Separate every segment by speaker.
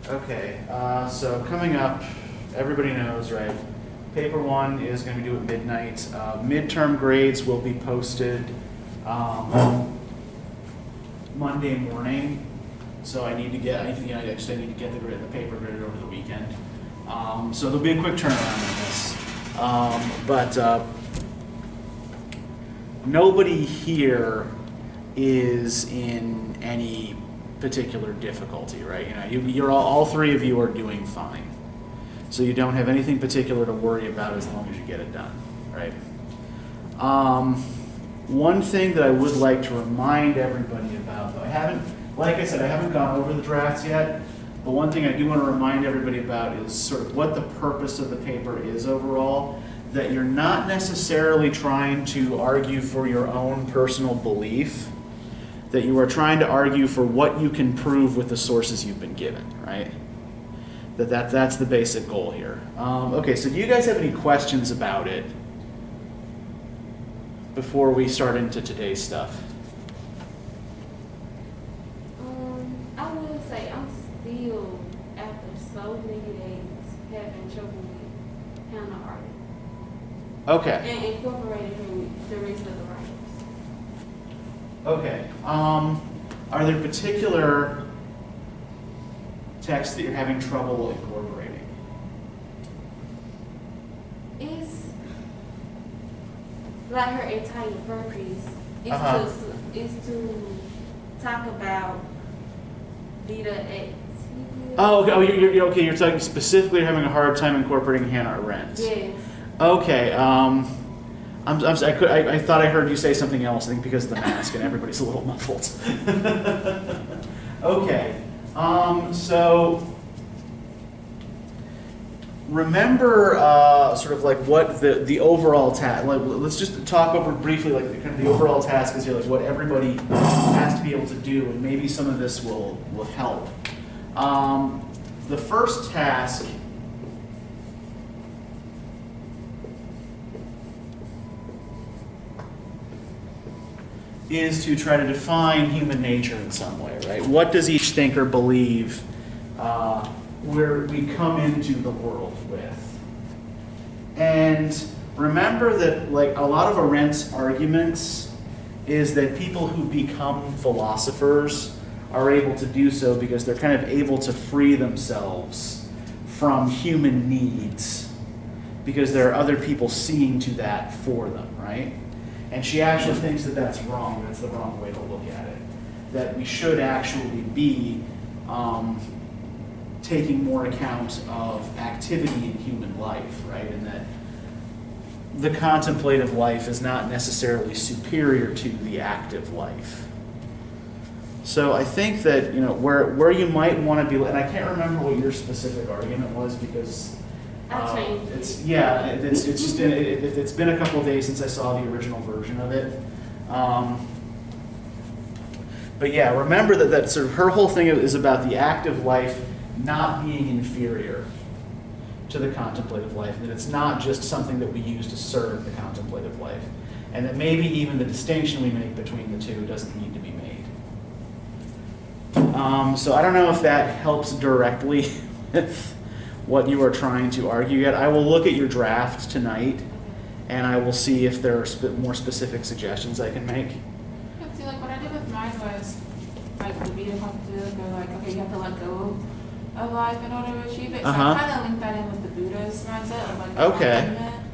Speaker 1: Okay, so coming up, everybody knows, right? Paper 1 is going to be due at midnight. Midterm grades will be posted Monday morning. So I need to get, I need to get the paper graded over the weekend. So there'll be a quick turnaround on this. But nobody here is in any particular difficulty, right? You're all three of you are doing fine. So you don't have anything particular to worry about as long as you get it done, right? One thing that I would like to remind everybody about, though, like I said, I haven't gone over the drafts yet, but one thing I do want to remind everybody about is sort of what the purpose of the paper is overall, that you're not necessarily trying to argue for your own personal belief, that you are trying to argue for what you can prove with the sources you've been given, right? That's the basic goal here. Okay, so do you guys have any questions about it before we start into today's stuff?
Speaker 2: I will say I'm still, after so many days, having trouble with Hannah art.
Speaker 1: Okay.
Speaker 2: And incorporating the rest of the writers.
Speaker 1: Okay. Are there particular texts that you're having trouble incorporating?
Speaker 2: It's like her entire purpose is to talk about Vita X.
Speaker 1: Oh, okay. You're okay. You're talking specifically. You're having a hard time incorporating Hannah Arendt.
Speaker 2: Yes.
Speaker 1: Okay. I thought I heard you say something else. I think because of the mask and everybody's a little muffled. Okay. So remember, sort of like what the overall task. Like, let's just talk over briefly, like kind of the overall task is here, like what everybody has to be able to do, and maybe some of this will help. The first task is to try to define human nature in some way, right? What does each thinker believe where we come into the world with? And remember that, like, a lot of Arendt's arguments is that people who become philosophers are able to do so because they're kind of able to free themselves from human needs because there are other people seeing to that for them, right? And she actually thinks that that's wrong. That's the wrong way to look at it. That we should actually be taking more account of activity in human life, right? And that the contemplative life is not necessarily superior to the active life. So I think that, where you might want to be, and I can't remember what your specific argument was because it's been a couple of days since I saw the original version of it. But yeah, remember that sort of her whole thing is about the active life not being inferior to the contemplative life, and that it's not just something that we use to serve the contemplative life, and that maybe even the distinction we make between the two doesn't need to be made. So I don't know if that helps directly with what you are trying to argue yet. I will look at your draft tonight, and I will see if there are more specific suggestions I can make.
Speaker 3: See, like what I did with mine was, like the Vita contemplative, they're like, okay, you have to let go of life in order to achieve it. So I kind of linked that in with the Buddha's mindset of like enlightenment.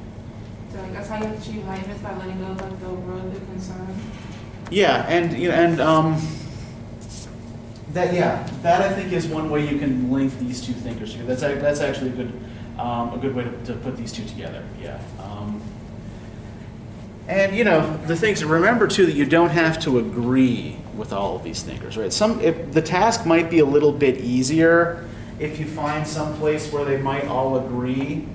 Speaker 3: So like that's how you have to achieve enlightenment, by letting go of like the worldly concern.
Speaker 1: Yeah, that I think is one way you can link these two thinkers together. That's actually a good way to put these two together. Yeah. And the things. Remember too that you don't have to agree with all of these thinkers, right? The task might be a little bit easier if you find some place where they might all agree,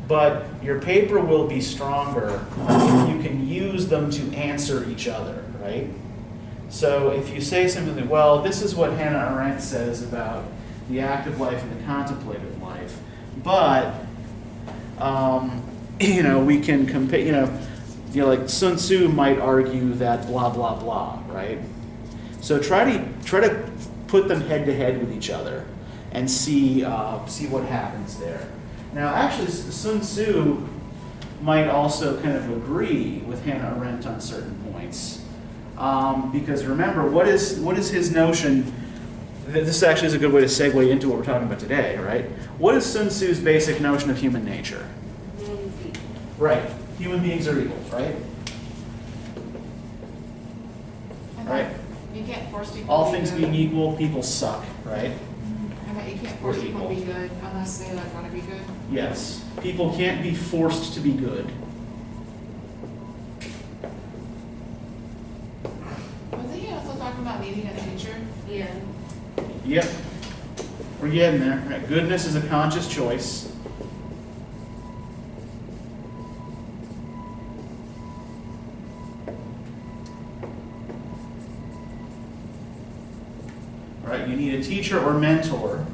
Speaker 1: but your paper will be stronger if you can use them to answer each other, right? So if you say something like, well, this is what Hannah Arendt says about the active life and the contemplative life, but we can compare. Like Sun Tzu might argue that blah blah blah, right? So try to put them head to head with each other, and see what happens there. Now, actually, Sun Tzu might also kind of agree with Hannah Arendt on certain points, because remember, what is his notion? This actually is a good way to segue into what we're talking about today, right? What is Sun Tzu's basic notion of human nature? Right. Human beings are evil, right?
Speaker 3: And
Speaker 1: Right.
Speaker 3: You can't force people
Speaker 1: All
Speaker 3: to be
Speaker 1: things
Speaker 3: good.
Speaker 1: being equal, people suck, right?
Speaker 3: And that you can't force
Speaker 1: We're
Speaker 3: people to be
Speaker 1: equal.
Speaker 3: good unless they like want to be good.
Speaker 1: Yes. People can't be forced to be good.
Speaker 3: Wasn't he also talking about needing a teacher?
Speaker 2: Yeah.
Speaker 1: Yep. We're getting there. Right. Goodness is a conscious choice. Right. You need a teacher or mentor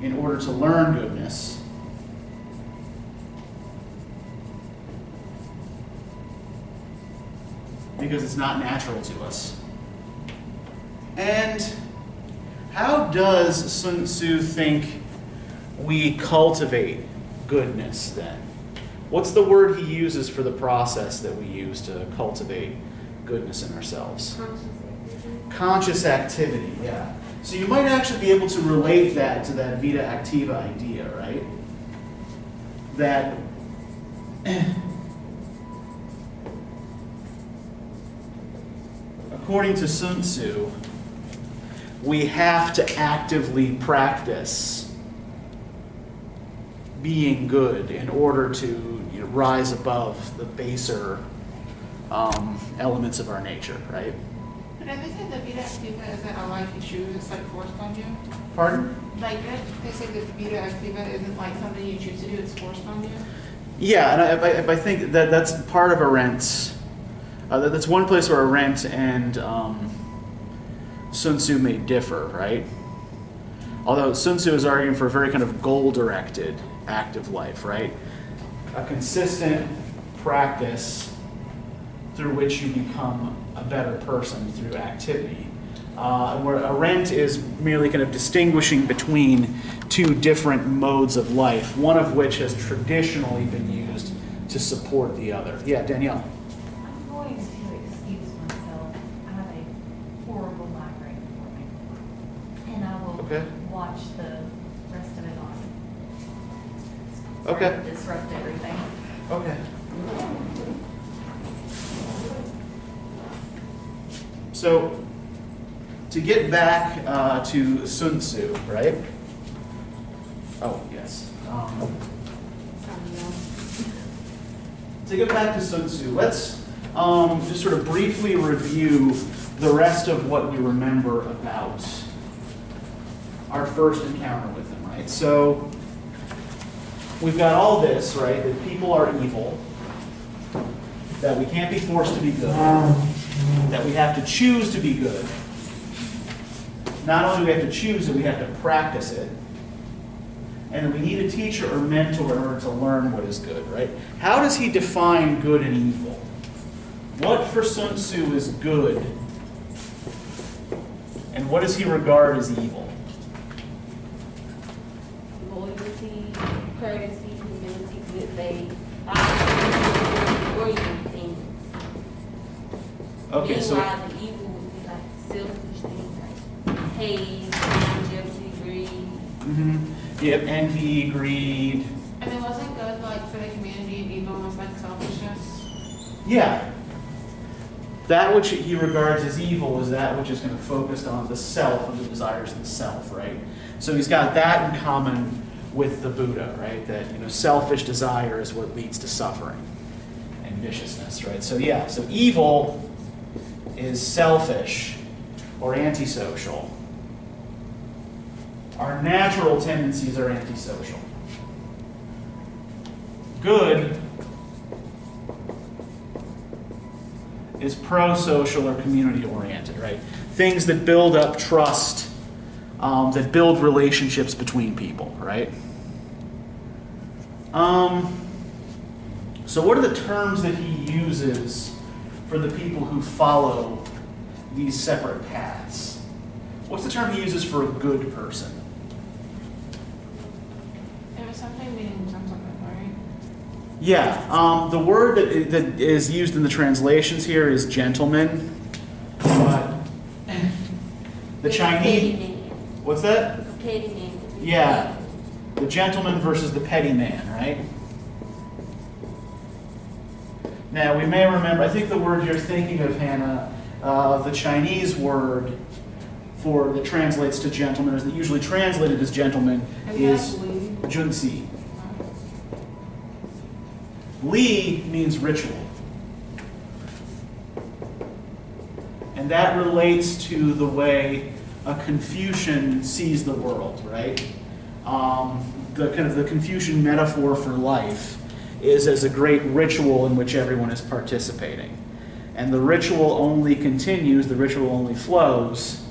Speaker 1: in order to learn goodness. Because it's not natural to us. And how does Sun Tzu think we cultivate goodness then? What's the word he uses for the process that we use to cultivate goodness in ourselves? Conscious activity, yeah. So you might actually be able to relate that to that vita activa idea, right? That according to Sun Tzu, we have to actively practice being good in order to rise above the baser elements of our nature, right?
Speaker 3: But they say the vida activa isn't a life you choose, it's like forced on you.
Speaker 1: Pardon?
Speaker 3: Like they say the vida activa isn't like something you choose to do, it's forced on you.
Speaker 1: Yeah, and I think that that's part of Arendt's. That's one place where Arendt and Sun Tzu may differ, right? Although Sun Tzu is arguing for a very kind of goal-directed active life, right? A consistent practice through which you become a better person through activity. Where Arendt is merely kind of distinguishing between two different modes of life, one of which has traditionally been used to support the other. Yeah, Danielle.
Speaker 4: I'm going to excuse myself. I have a horrible migraine for me. And I will
Speaker 1: Okay.
Speaker 4: watch the rest of it on.
Speaker 1: Okay.
Speaker 4: Sorry to disrupt everything.
Speaker 1: Okay. So, to get back to Sun Tzu, right? Oh, yes. To get back to Sun Tzu, let's just sort of briefly review the rest of what we remember about our first encounter with him, right? So, we've got all this, right? That people are evil, that we can't be forced to be good, that we have to choose to be good. Not only do we have to choose it, we have to practice it. And then we need a teacher or mentor in order to learn what is good, right? How does he define good and evil? What for Sun Tzu is good? And what does he regard as evil?
Speaker 2: Loyalty, courtesy, humility, good faith, honesty, or even things.
Speaker 1: Okay, so
Speaker 2: Meanwhile, the evil would be like selfish things like hate, jealousy, greed.
Speaker 1: yep, envy, greed.
Speaker 3: And it wasn't good like for the community and evil was like selfishness.
Speaker 1: Yeah. That which he regards as evil is that which is going to focus on the self and the desires of the self, right? So he's got that in common with the Buddha, right? That selfish desire is what leads to suffering and viciousness, right? So yeah, so evil is selfish or antisocial. Our natural tendencies are antisocial. Good is pro-social or community-oriented, right? Things that build up trust, that build relationships between people, right? So what are the terms that he uses for the people who follow these separate paths? What's the term he uses for a good person?
Speaker 3: It was something meaning gentleman, right?
Speaker 1: Yeah, the word that is used in the translations here is gentleman, but the Chinese, what's that?
Speaker 2: Petty man.
Speaker 1: Yeah, the gentleman versus the petty man, right? Now, we may remember, I think the word you're thinking of, Hannah, the Chinese word that translates to gentleman, is usually translated as gentleman, is junxi. Li means ritual. And that relates to the way a Confucian sees the world, right? The Confucian metaphor for life is as a great ritual in which everyone is participating. And the ritual only continues, the ritual only flows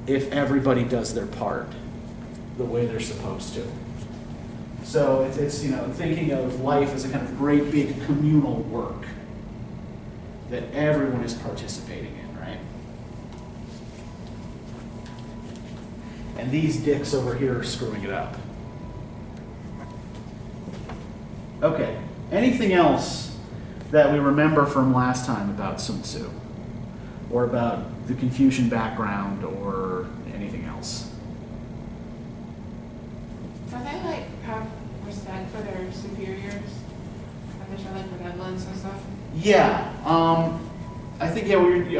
Speaker 1: if everybody does their part the way they're supposed to. So it's thinking of life as a kind of great big communal work that everyone is participating in, right? And these dicks over here are screwing it up. Okay, anything else that we remember from last time about Sun Tzu? Or about the Confucian background or anything else?
Speaker 3: So they have respect for their superiors? And they show benevolence and stuff?
Speaker 1: Yeah, I think, when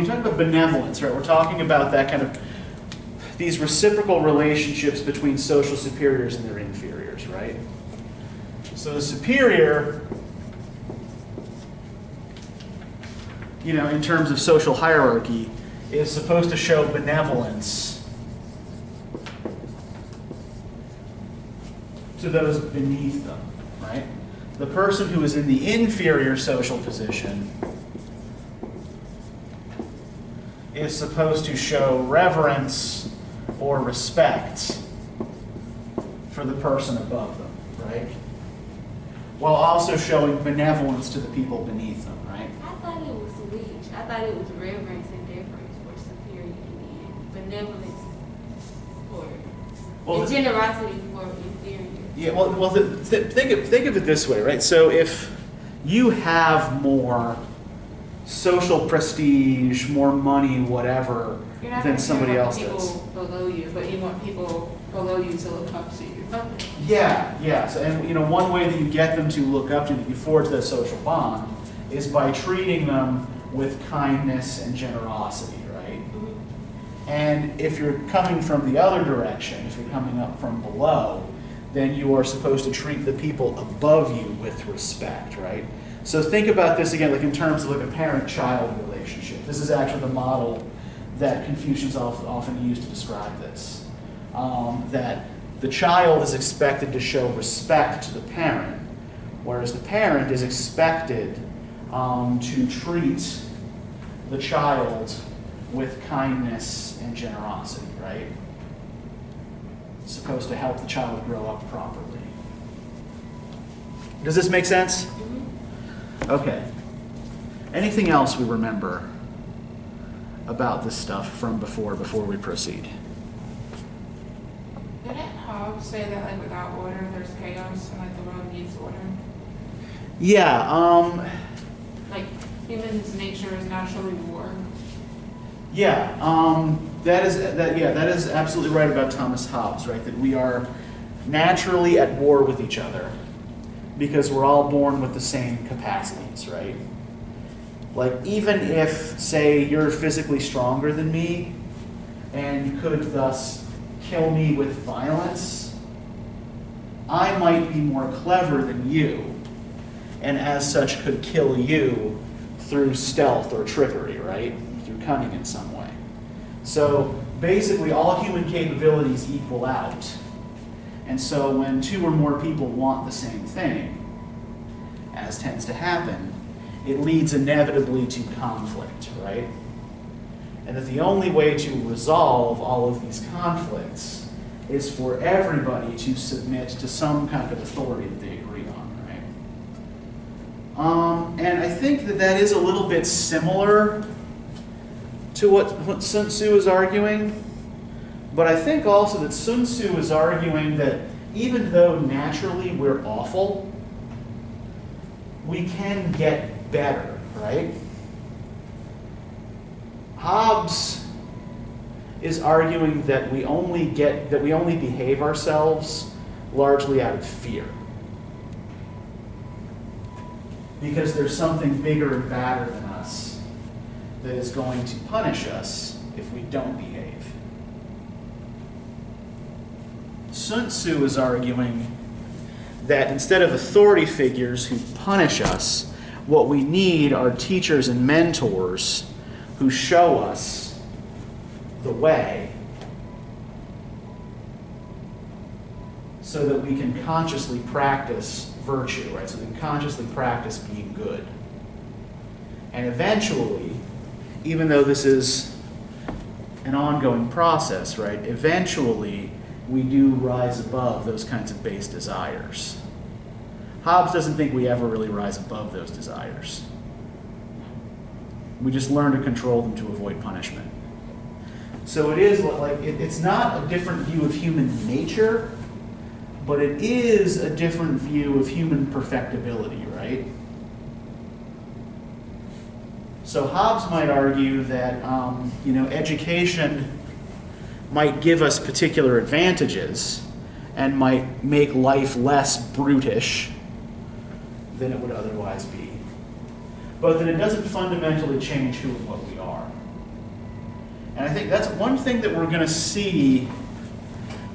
Speaker 1: you talk about benevolence, right, we're talking about that kind of, these reciprocal relationships between social superiors and their inferiors, right? So the superior, in terms of social hierarchy, is supposed to show benevolence to those beneath them, right? The person who is in the inferior social position is supposed to show reverence or respect for the person above them, right? While also showing benevolence to the people beneath them, right?
Speaker 2: I thought it was leech. I thought it was reverence and deference for superior and benevolence for, and generosity for inferior.
Speaker 1: Yeah, think of it this way, right? So if you have more social prestige, more money, whatever, than somebody else does.
Speaker 3: People below you, but you want people below you to look up to you.
Speaker 2: Okay.
Speaker 1: Yeah. So, and one way that you get them to look up to you, that you forge that social bond, is by treating them with kindness and generosity, right?
Speaker 2: Mm-hmm.
Speaker 1: And if you're coming from the other direction, if you're coming up from below, then you are supposed to treat the people above you with respect, right? So think about this again, like in terms of like a parent-child relationship. This is actually the model that Confucians often use to describe this. That the child is expected to show respect to the parent, whereas the parent is expected to treat the child with kindness and generosity, right? It's supposed to help the child grow up properly. Does this make sense?
Speaker 2: Mm-hmm.
Speaker 1: Okay. Anything else we remember about this stuff from before we proceed?
Speaker 3: Didn't Hobbes say that without order there's chaos and the world needs order?
Speaker 1: Yeah,
Speaker 3: Human's nature is naturally war.
Speaker 1: yeah, that is absolutely right about Thomas Hobbes, right? That we are naturally at war with each other because we're all born with the same capacities, right? Like, even if, say, you're physically stronger than me and you could thus kill me with violence, I might be more clever than you, and as such could kill you through stealth or trickery, right? Through cunning in some way. So basically all human capabilities equal out. And so when two or more people want the same thing, as tends to happen, it leads inevitably to conflict, right? And that the only way to resolve all of these conflicts is for everybody to submit to some kind of authority that they agree on, right? And I think that is a little bit similar to what Sun Tzu is arguing. But I think also that Sun Tzu is arguing that even though naturally we're awful, we can get better, right? Hobbes is arguing that we only behave ourselves largely out of fear. Because there's something bigger and badder than us that is going to punish us if we don't behave. Sun Tzu is arguing that instead of authority figures who punish us, what we need are teachers and mentors who show us the way so that we can consciously practice virtue, right? So we can consciously practice being good. And eventually, even though this is an ongoing process, right? Eventually, we do rise above those kinds of base desires. Hobbes doesn't think we ever really rise above those desires. We just learn to control them to avoid punishment. So it is like, it's not a different view of human nature, but it is a different view of human perfectibility, right? So Hobbes might argue that education might give us particular advantages and might make life less brutish than it would otherwise be, but that it doesn't fundamentally change who and what we are. And I think that's one thing that we're going to see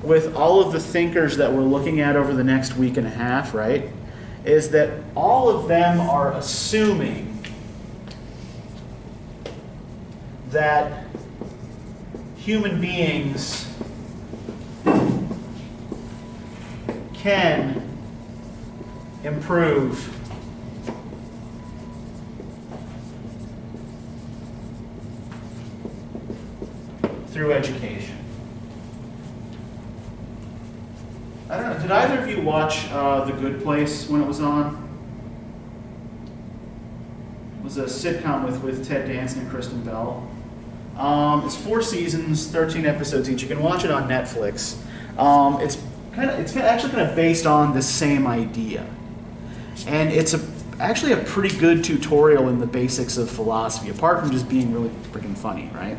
Speaker 1: with all of the thinkers that we're looking at over the next week and a half, right, is that all of them are assuming that human beings can improve through education. I don't know, did either of you watch The Good Place when it was on? It was a sitcom with Ted Danson and Kristen Bell. It's 4 seasons, 13 episodes each. You can watch it on Netflix. It's actually kind of based on the same idea. And it's actually a pretty good tutorial in the basics of philosophy, apart from just being really freaking funny, right?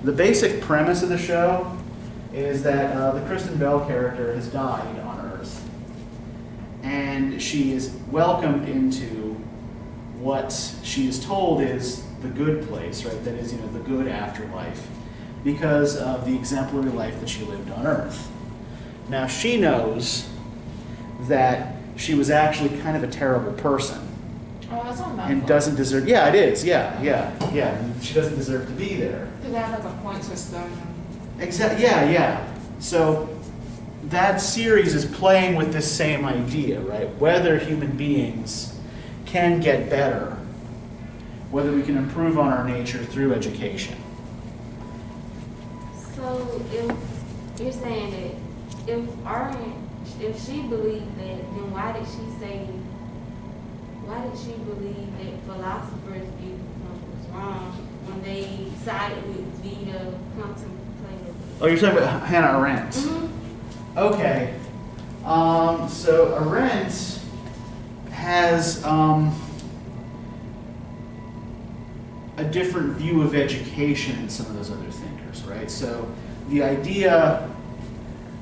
Speaker 1: The basic premise of the show is that the Kristen Bell character has died on Earth. And she is welcomed into what she is told is the good place, right? That is, the good afterlife, because of the exemplary life that she lived on Earth. Now, she knows that she was actually kind of a terrible person.
Speaker 3: Oh, that's on Netflix.
Speaker 1: And doesn't deserve, yeah, it is, yeah. And she doesn't deserve to be there.
Speaker 3: Because they have like a point system.
Speaker 1: Exactly, yeah. So that series is playing with this same idea, right? Whether human beings can get better, whether we can improve on our nature through education.
Speaker 2: So if you're saying that if she believed that, then why did she believe that philosophers' view was wrong when they sided with Vita contemplative?
Speaker 1: Oh, you're talking about Hannah Arendt.
Speaker 2: Mm-hmm.
Speaker 1: Okay. So Arendt has a different view of education than some of those other thinkers, right? So the idea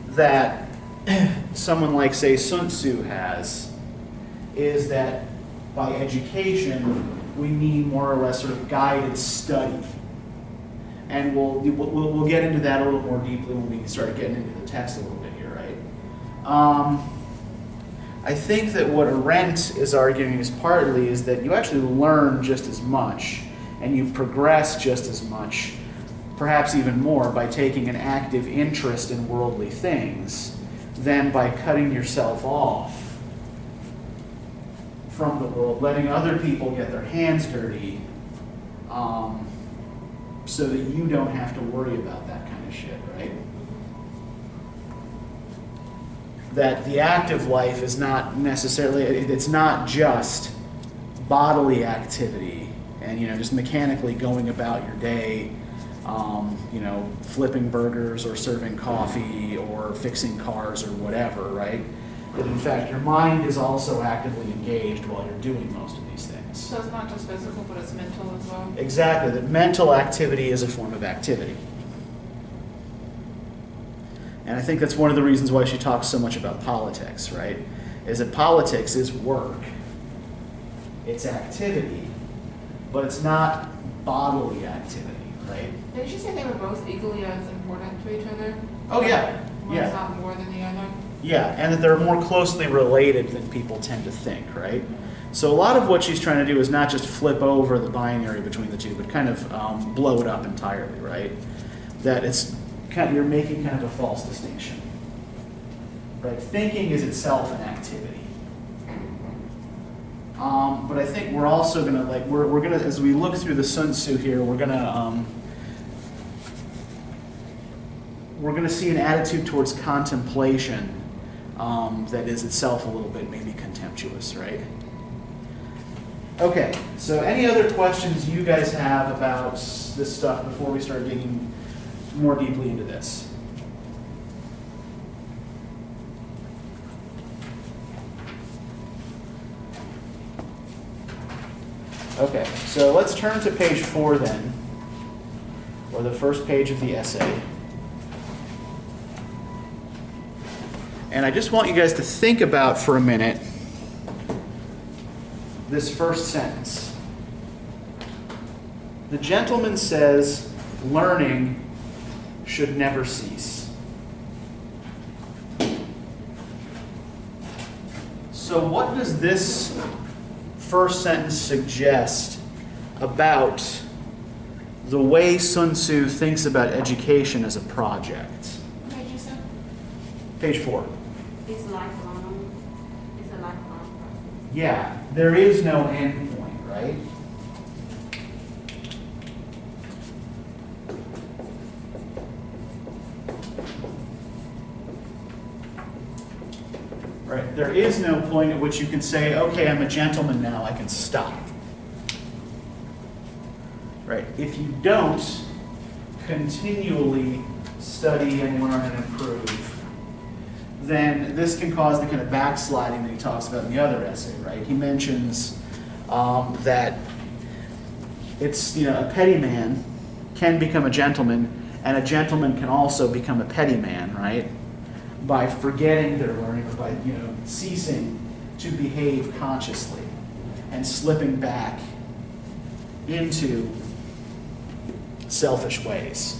Speaker 1: that someone like, say, Sun Tzu has is that by education we mean more or less sort of guided study. And we'll get into that a little more deeply when we start getting into the text a little bit here, right? I think that what Arendt is arguing is partly is that you actually learn just as much and you progress just as much, perhaps even more, by taking an active interest in worldly things than by cutting yourself off from the world, letting other people get their hands dirty, so that you don't have to worry about that kind of shit, right? That the active life is not necessarily, it's not just bodily activity and just mechanically going about your day flipping burgers or serving coffee or fixing cars or whatever, right? That in fact your mind is also actively engaged while you're doing most of these things.
Speaker 3: So it's not just physical, but it's mental as well?
Speaker 1: Exactly, that mental activity is a form of activity. And I think that's one of the reasons why she talks so much about politics, right? Is that politics is work. It's activity, but it's not bodily activity, right?
Speaker 3: Did you say they were both equally as important to each other?
Speaker 1: Oh yeah,
Speaker 3: One's
Speaker 1: yeah.
Speaker 3: not more than the other?
Speaker 1: Yeah, and that they're more closely related than people tend to think, right? So a lot of what she's trying to do is not just flip over the binary between the two, but kind of blow it up entirely, right? That it's kind of, you're making kind of a false distinction, right? Thinking is itself an activity. But I think we're also gonna we're gonna, as we look through the Sun Tzu here, we're gonna see an attitude towards contemplation that is itself a little bit maybe contemptuous, right? Okay, so any other questions you guys have about this stuff before we start digging more deeply into this? Okay, so let's turn to page 4 then, or the first page of the essay. And I just want you guys to think about for a minute this first sentence. The gentleman says, learning should never cease. So what does this first sentence suggest about the way Sun Tzu thinks about education as a project?
Speaker 3: What page you said?
Speaker 1: Page 4.
Speaker 2: It's lifelong. It's a lifelong process.
Speaker 1: Yeah, there is no end point, right? Right, there is no point at which you can say, okay, I'm a gentleman now, I can stop. Right, if you don't continually study and learn and improve, then this can cause the kind of backsliding that he talks about in the other essay, right? He mentions that it's, a petty man can become a gentleman, and a gentleman can also become a petty man, right? By forgetting their learning, or by, ceasing to behave consciously and slipping back into selfish ways.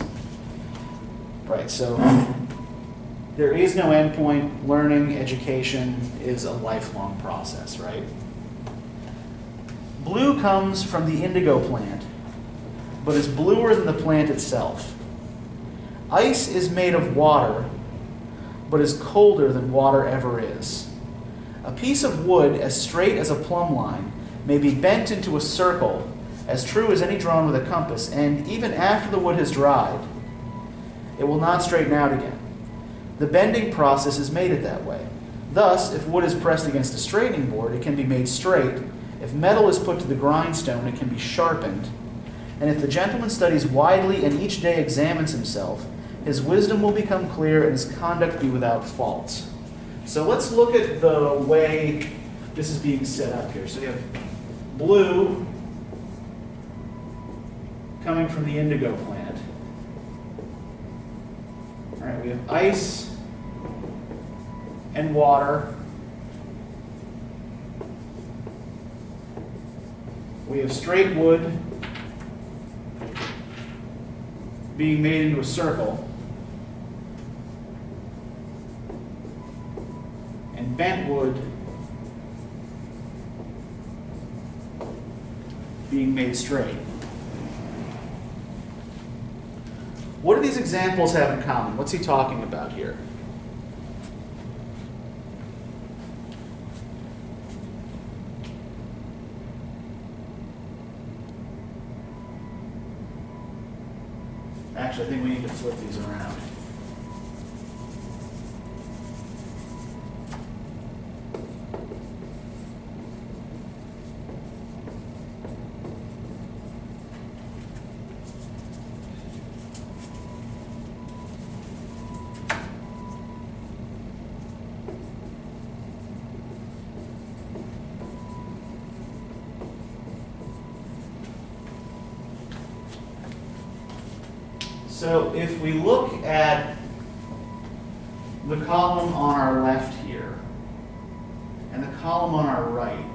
Speaker 1: Right, so there is no end point. Learning, education is a lifelong process, right? Blue comes from the indigo plant, but is bluer than the plant itself. Ice is made of water, but is colder than water ever is. A piece of wood as straight as a plumb line may be bent into a circle, as true as any drawn with a compass, and even after the wood has dried, it will not straighten out again. The bending process has made it that way. Thus, if wood is pressed against a straightening board, it can be made straight. If metal is put to the grindstone, it can be sharpened. And if the gentleman studies widely and each day examines himself, his wisdom will become clear and his conduct be without fault. So let's look at the way this is being set up here. So you have blue coming from the indigo plant. All right, we have ice and water. We have straight wood being made into a circle. And bent wood being made straight. What do these examples have in common? What's he talking about here? Actually, I think we need to flip these around. So if we look at the column on our left here and the column on our right,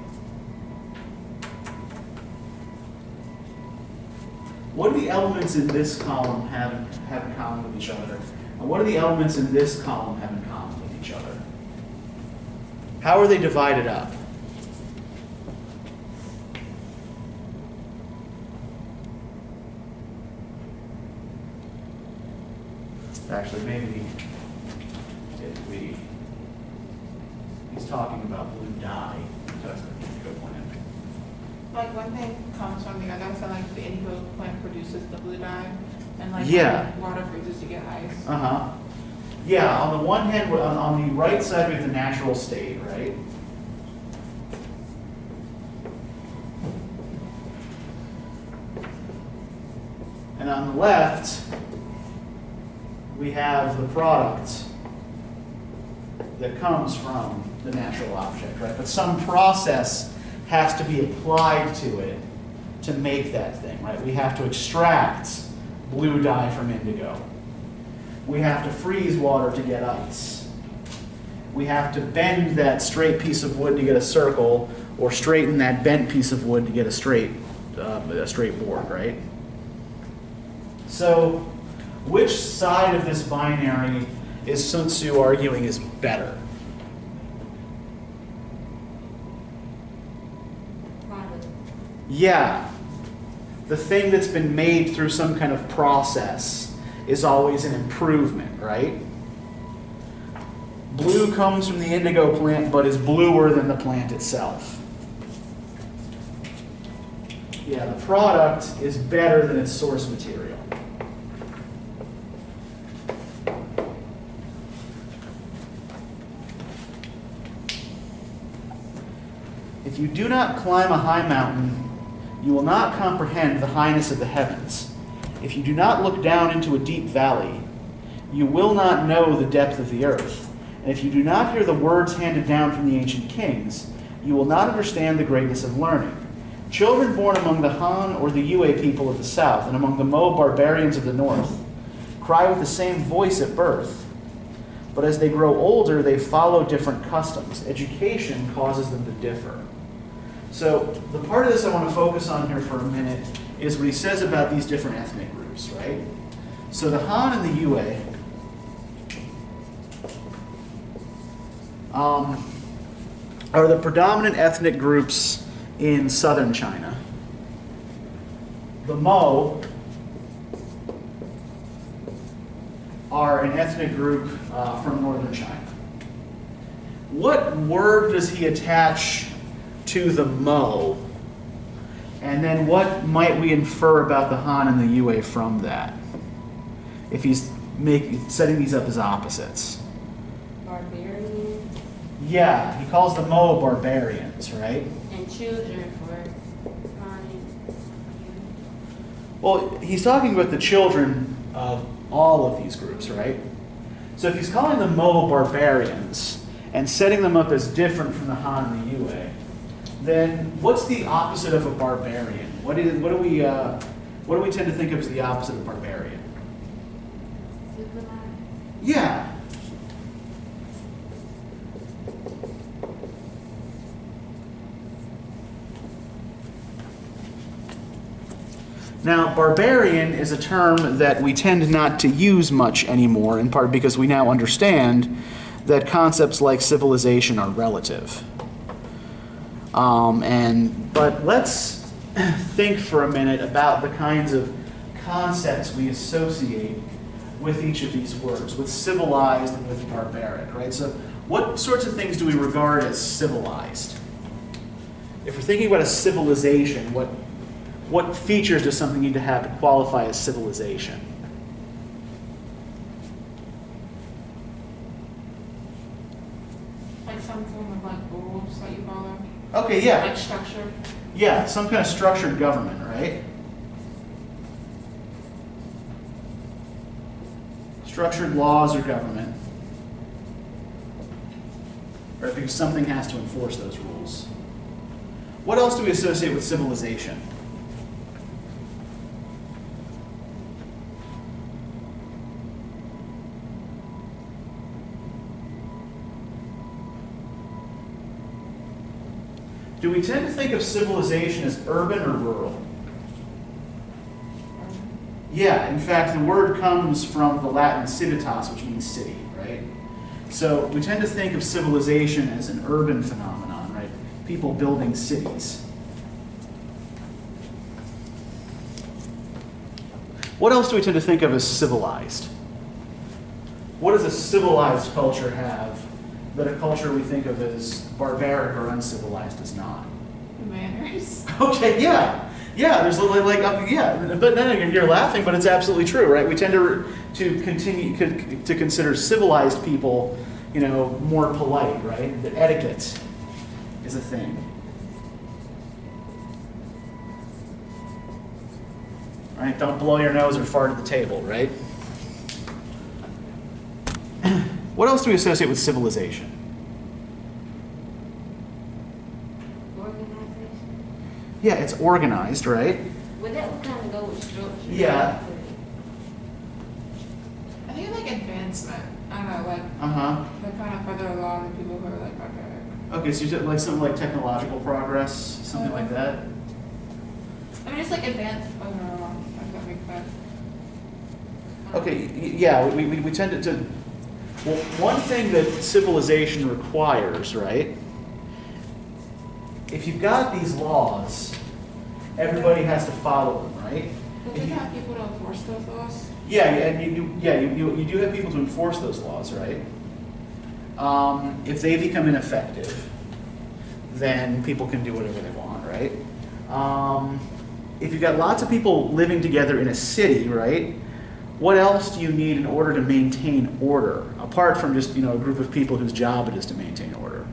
Speaker 1: what do the elements in this column have in common with each other? And what do the elements in this column have in common with each other? How are they divided up? Actually, maybe if he's talking about blue dye. That's a good point.
Speaker 3: Like one thing comes from the other, so like the indigo plant produces the blue dye, and like
Speaker 1: Yeah.
Speaker 3: when water freezes, you get ice.
Speaker 1: Uh-huh. Yeah, on the one hand, on the right side we have the natural state, right? And on the left, we have the product that comes from the natural object, right? But some process has to be applied to it to make that thing, right? We have to extract blue dye from indigo. We have to freeze water to get ice. We have to bend that straight piece of wood to get a circle, or straighten that bent piece of wood to get a straight board, right? So, which side of this binary is Sun Tzu arguing is better?
Speaker 2: Product.
Speaker 1: Yeah. The thing that's been made through some kind of process is always an improvement, right? Blue comes from the indigo plant, but is bluer than the plant itself. Yeah, the product is better than its source material. If you do not climb a high mountain, you will not comprehend the highness of the heavens. If you do not look down into a deep valley, you will not know the depth of the earth. And if you do not hear the words handed down from the ancient kings, you will not understand the greatness of learning. Children born among the Han or the Yue people of the south and among the Mo barbarians of the north cry with the same voice at birth. But as they grow older, they follow different customs. Education causes them to differ. So the part of this I want to focus on here for a minute is what he says about these different ethnic groups, right? So the Han and the Yue are the predominant ethnic groups in southern China. The Mo are an ethnic group from northern China. What word does he attach to the Mo? And then what might we infer about the Han and the Yue from that? If he's setting these up as opposites.
Speaker 2: Barbarian.
Speaker 1: Yeah, he calls the Mo barbarians, right?
Speaker 2: And children for learning.
Speaker 1: Well, he's talking about the children of all of these groups, right? So if he's calling the Mo barbarians and setting them up as different from the Han and the Yue, then what's the opposite of a barbarian? What do we tend to think of as the opposite of barbarian?
Speaker 2: Civilized.
Speaker 1: Yeah. Now, barbarian is a term that we tend not to use much anymore, in part because we now understand that concepts like civilization are relative. But let's think for a minute about the kinds of concepts we associate with each of these words, with civilized and with barbaric, right? So what sorts of things do we regard as civilized? If we're thinking about a civilization, what features does something need to have to qualify as civilization?
Speaker 3: Like some form of like rules that you follow.
Speaker 1: Okay, yeah.
Speaker 3: Like structure.
Speaker 1: Yeah, some kind of structured government, right? Structured laws or government. Right, because something has to enforce those rules. What else do we associate with civilization? Do we tend to think of civilization as urban or rural? Yeah, in fact, the word comes from the Latin civitas, which means city, right? So we tend to think of civilization as an urban phenomenon, right? People building cities. What else do we tend to think of as civilized? What does a civilized culture have that a culture we think of as barbaric or uncivilized is not?
Speaker 3: Manners.
Speaker 1: Okay, yeah. Yeah, there's yeah, but then again, you're laughing, but it's absolutely true, right? We tend to continue to consider civilized people, more polite, right? The etiquette is a thing. Right? Don't blow your nose or fart at the table, right? What else do we associate with civilization?
Speaker 2: Organization.
Speaker 1: Yeah, it's organized, right?
Speaker 2: Well, that would kind of go with structure.
Speaker 1: Yeah.
Speaker 3: I think like advancement. I don't know, like
Speaker 1: Uh-huh.
Speaker 3: they're kind of further along than people who are like barbaric.
Speaker 1: Okay, so you said like something like technological progress, something like that?
Speaker 3: I mean, it's like advanced further along. If that makes sense.
Speaker 1: Okay, yeah, we tend to, well, one thing that civilization requires, right? If you've got these laws, everybody has to follow them, right?
Speaker 3: But they have people to enforce those laws.
Speaker 1: Yeah, and you do have people to enforce those laws, right? If they become ineffective, then people can do whatever they want, right? If you've got lots of people living together in a city, right? What else do you need in order to maintain order, apart from just, a group of people whose job it is to maintain order?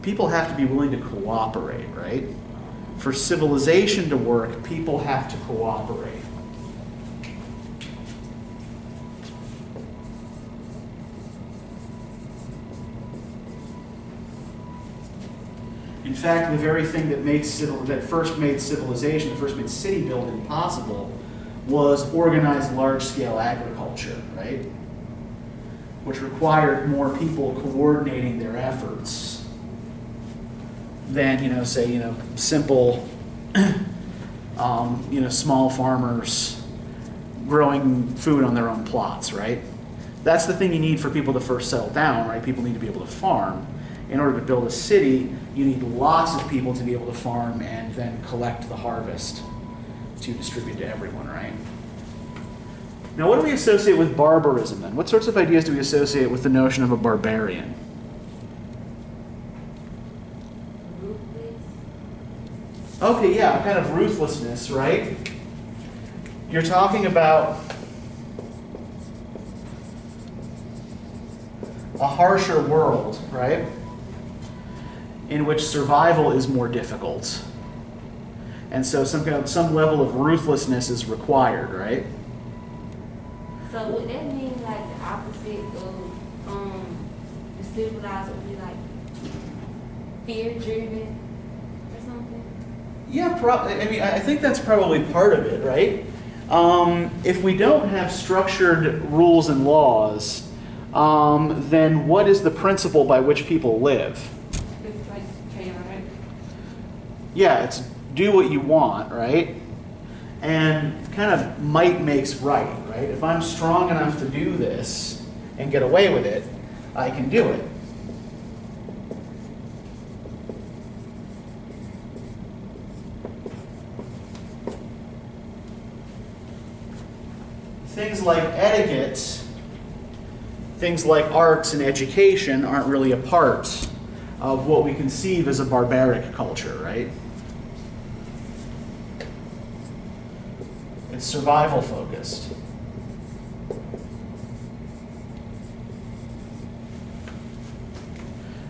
Speaker 1: People have to be willing to cooperate, right? For civilization to work, people have to cooperate. In fact, the very thing that first made civilization, that first made city building possible, was organized large-scale agriculture, right? Which required more people coordinating their efforts than, simple, small farmers growing food on their own plots, right? That's the thing you need for people to first settle down, right? People need to be able to farm. In order to build a city, you need lots of people to be able to farm and then collect the harvest to distribute to everyone, right? Now, what do we associate with barbarism then? What sorts of ideas do we associate with the notion of a barbarian?
Speaker 2: Ruthless.
Speaker 1: Okay, yeah, kind of ruthlessness, right? You're talking about a harsher world, right? In which survival is more difficult. And so some level of ruthlessness is required, right?
Speaker 2: So would that mean like the opposite of the civilized would be like fear-driven or something?
Speaker 1: Yeah, I think that's probably part of it, right? If we don't have structured rules and laws, then what is the principle by which people live?
Speaker 3: It's like chaotic.
Speaker 1: Yeah, it's do what you want, right? And kind of might makes right? If I'm strong enough to do this and get away with it, I can do it. Things like etiquette, things like arts and education aren't really a part of what we conceive as a barbaric culture, right? It's survival focused.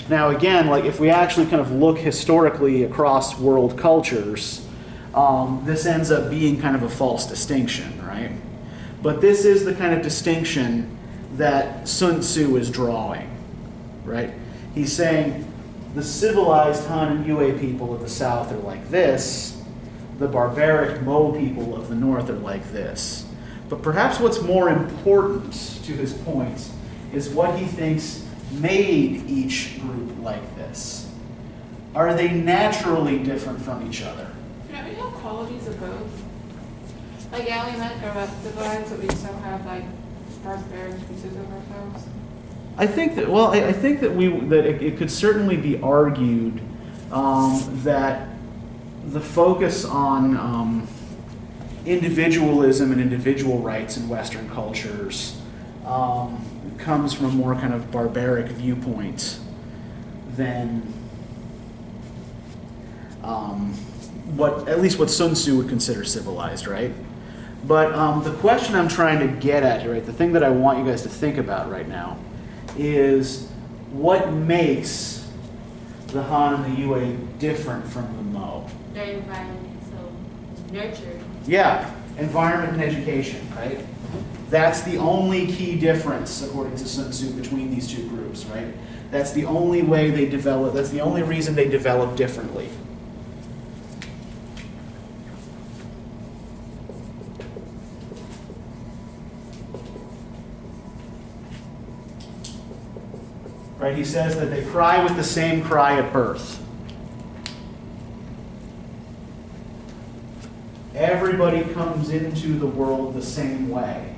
Speaker 1: Now again, like if we actually kind of look historically across world cultures, this ends up being kind of a false distinction, right? But this is the kind of distinction that Sun Tzu is drawing, right? He's saying the civilized Han and Yue people of the south are like this, the barbaric Mo people of the north are like this. But perhaps what's more important to his point is what he thinks made each group like this? Are they naturally different from each other?
Speaker 3: We have qualities of both. Like, yeah, we might grow up civilized, but we still have, like, barbaric pieces of ourselves.
Speaker 1: I think that, well, I think that it could certainly be argued that the focus on individualism and individual rights in Western cultures comes from a more kind of barbaric viewpoint than at least what Sun Tzu would consider civilized, right? But the question I'm trying to get at here, right, the thing that I want you guys to think about right now is what makes the Han and the Yue different from the Mo?
Speaker 2: Their environment, so nurture.
Speaker 1: Yeah, environment and education, right? That's the only key difference, according to Sun Tzu, between these two groups, right? That's the only way they develop, that's the only reason they develop differently. Right, he says that they cry with the same cry at birth. Everybody comes into the world the same way.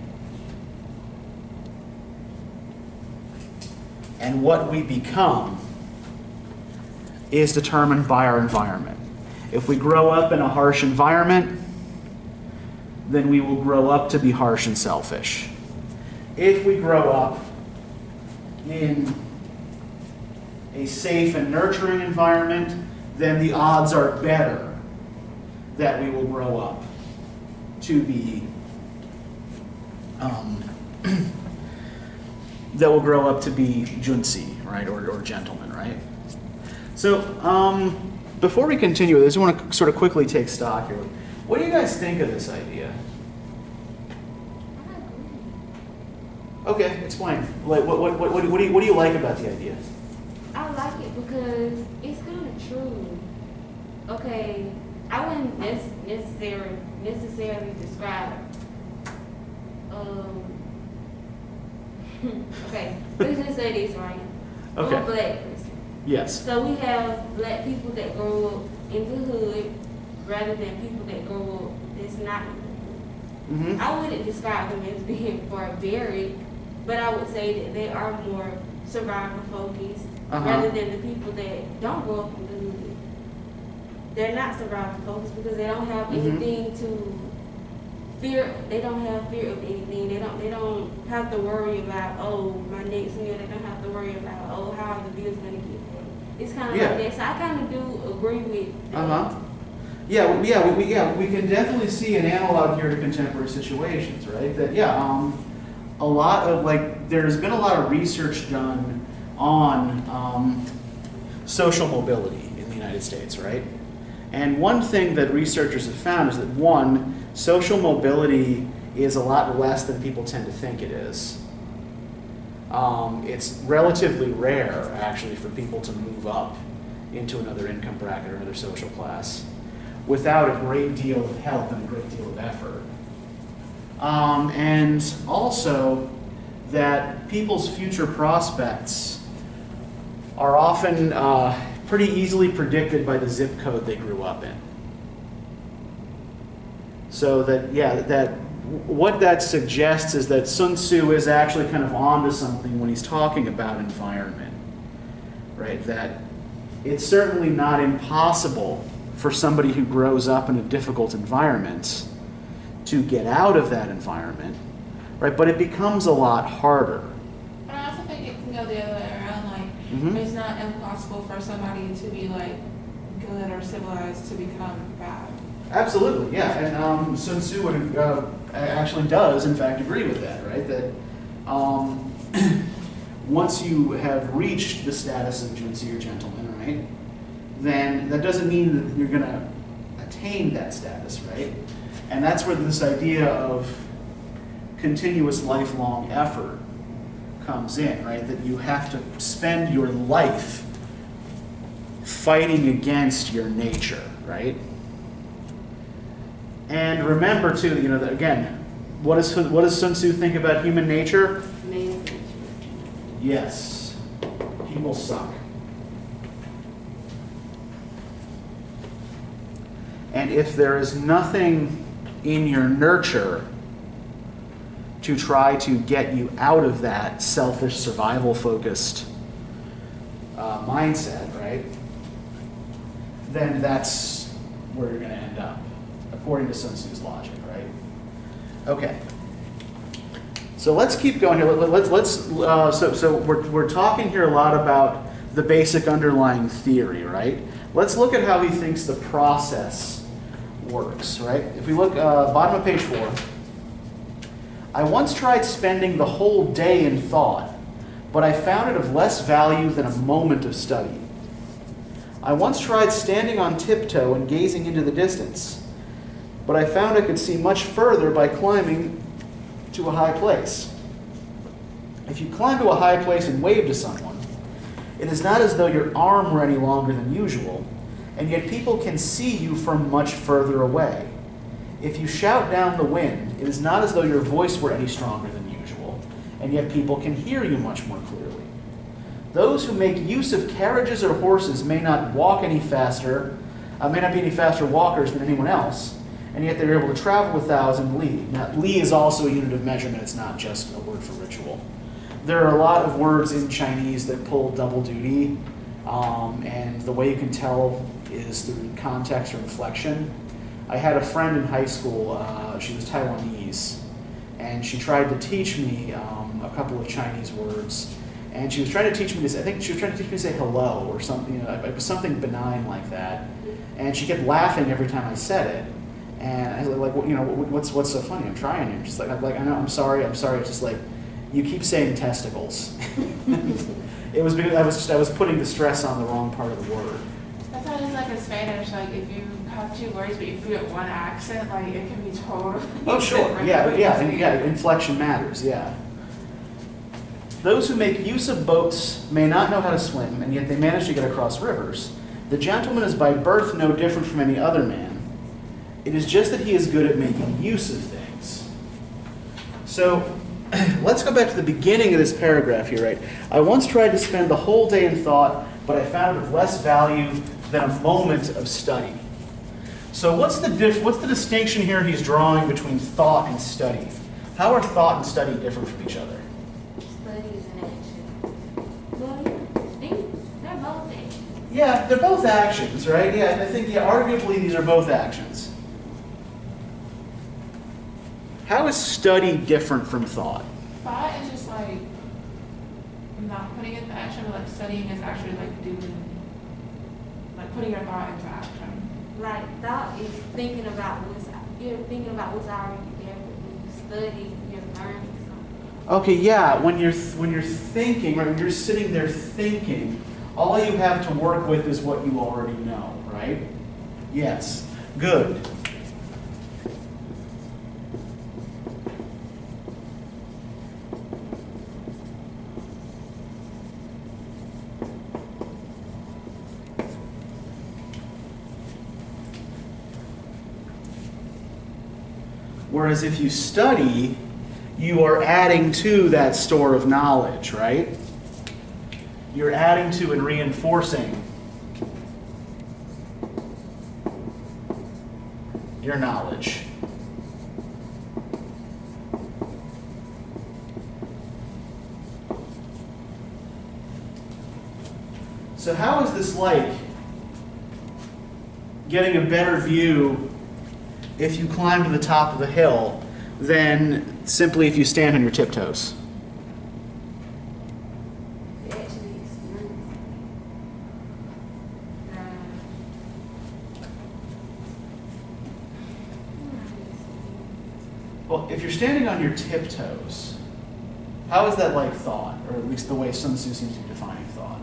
Speaker 1: And what we become is determined by our environment. If we grow up in a harsh environment, then we will grow up to be harsh and selfish. If we grow up in a safe and nurturing environment, then the odds are better that we will grow up to be junsi, right, or gentlemen, right? So before we continue, I just want to sort of quickly take stock here. What do you guys think of this idea? Okay, explain. Like, what do you like about the idea?
Speaker 2: I like it because it's kind of true. Okay, I wouldn't necessarily describe. Okay, let's just say this, right?
Speaker 1: Okay.
Speaker 2: I'm a black person.
Speaker 1: Yes.
Speaker 2: So we have black people that grow up in the hood rather than people that grow up that's not in the hood.
Speaker 1: Mm-hmm.
Speaker 2: I wouldn't describe them as being barbaric, but I would say that they are more survival focused rather than the people that don't grow up in the hood. They're not survival focused because they don't have anything to fear. They don't have fear of anything. They don't have to worry about, oh, my next meal. They don't have to worry about, oh, how are the bills gonna get paid. It's kind of like that. So I kind of do agree with that.
Speaker 1: We can definitely see an analog here to contemporary situations, right? That a lot of there's been a lot of research done on social mobility in the United States, right? And one thing that researchers have found is that one, social mobility is a lot less than people tend to think it is. It's relatively rare, actually, for people to move up into another income bracket or another social class without a great deal of help and a great deal of effort. And also that people's future prospects are often pretty easily predicted by the zip code they grew up in. So that what that suggests is that Sun Tzu is actually kind of onto something when he's talking about environment, right? That it's certainly not impossible for somebody who grows up in a difficult environment to get out of that environment, right? But it becomes a lot harder.
Speaker 3: But I also think it can go the other way around. It's not impossible for somebody to be good or civilized to become bad.
Speaker 1: Absolutely, yeah. And Sun Tzu actually does, in fact, agree with that, right? That once you have reached the status of junsi or gentleman, right, then that doesn't mean that you're going to attain that status, right? And that's where this idea of continuous lifelong effort comes in, right? That you have to spend your life fighting against your nature, right? And remember too, that again, what does Sun Tzu think about human nature?
Speaker 2: Man's nature.
Speaker 1: Yes. he will suck. And if there is nothing in your nurture to try to get you out of that selfish, survival-focused mindset, right, then that's where you're going to end up, according to Sun Tzu's logic, right? Okay. So let's keep going here. So we're talking here a lot about the basic underlying theory, right? Let's look at how he thinks the process works, right? If we look bottom of page 4, I once tried spending the whole day in thought, but I found it of less value than a moment of study. I once tried standing on tiptoe and gazing into the distance, but I found I could see much further by climbing to a high place. If you climb to a high place and wave to someone, it is not as though your arm were any longer than usual, and yet people can see you from much further away. If you shout down the wind, it is not as though your voice were any stronger than usual, and yet people can hear you much more clearly. Those who make use of carriages or horses may not walk any faster, may not be any faster walkers than anyone else, and yet they're able to travel 1,000 li. Now, li is also a unit of measurement. It's not just a word for ritual. There are a lot of words in Chinese that pull double duty, and the way you can tell is through context or inflection. I had a friend in high school, she was Taiwanese, and she tried to teach me a couple of Chinese words. And she was trying to teach me this, I think she was trying to teach me to say hello or something, it was something benign like that. And she kept laughing every time I said it. And I was like, what's so funny? I'm trying here. She's like, I know, I'm sorry. It's just like, you keep saying testicles. It was because I was putting the stress on the wrong part of the word.
Speaker 3: That's how it is like in Spanish, like if you have two words but you forget one accent, like it can be totally
Speaker 1: Oh, sure.
Speaker 3: different.
Speaker 1: Yeah, inflection matters, yeah. Those who make use of boats may not know how to swim, and yet they manage to get across rivers. The gentleman is by birth no different from any other man. It is just that he is good at making use of things. So, let's go back to the beginning of this paragraph here, right? I once tried to spend the whole day in thought, but I found it of less value than a moment of study. So what's the distinction here he's drawing between thought and study? How are thought and study different from each other?
Speaker 2: Study is an action. Well, they're both actions.
Speaker 1: Yeah, they're both actions, right? Yeah, I think, arguably these are both actions. How is study different from thought?
Speaker 3: Thought is just like not putting it into action, but like studying is actually like doing, like putting your thought into action.
Speaker 2: Like thought is thinking about what's already there, but when you study, you're learning something.
Speaker 1: Okay, yeah, when you're thinking, right, when you're sitting there thinking, all you have to work with is what you already know, right? Yes, good. Whereas if you study, you are adding to that store of knowledge, right? You're adding to and reinforcing your knowledge. So how is this like getting a better view if you climb to the top of the hill than simply if you stand on your tiptoes?
Speaker 2: You actually experience
Speaker 1: Well, if you're standing on your tiptoes, how is that like thought, or at least the way Sun Tzu seems to be defining thought?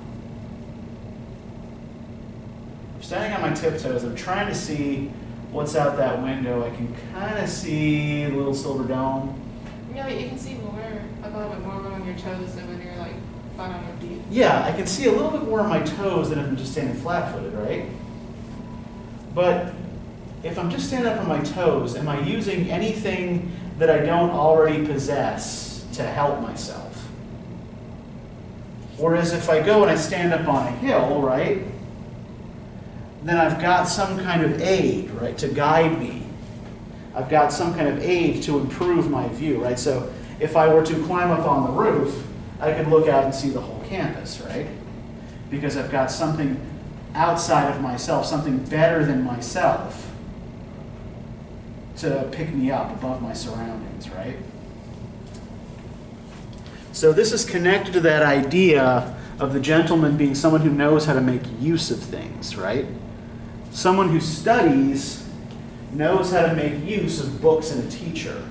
Speaker 1: I'm standing on my tiptoes, I'm trying to see what's out that window. I can kind of see the little silver dome.
Speaker 3: Yeah, you can see more, like a little bit more on your toes than when you're like flat on your feet.
Speaker 1: Yeah, I can see a little bit more on my toes than if I'm just standing flat-footed, right? But if I'm just standing up on my toes, am I using anything that I don't already possess to help myself? Whereas if I go and I stand up on a hill, right, then I've got some kind of aid, right, to guide me. I've got some kind of aid to improve my view, right? So if I were to climb up on the roof, I could look out and see the whole campus, right? Because I've got something outside of myself, something better than myself to pick me up above my surroundings, right? So this is connected to that idea of the gentleman being someone who knows how to make use of things, right? Someone who studies knows how to make use of books and a teacher.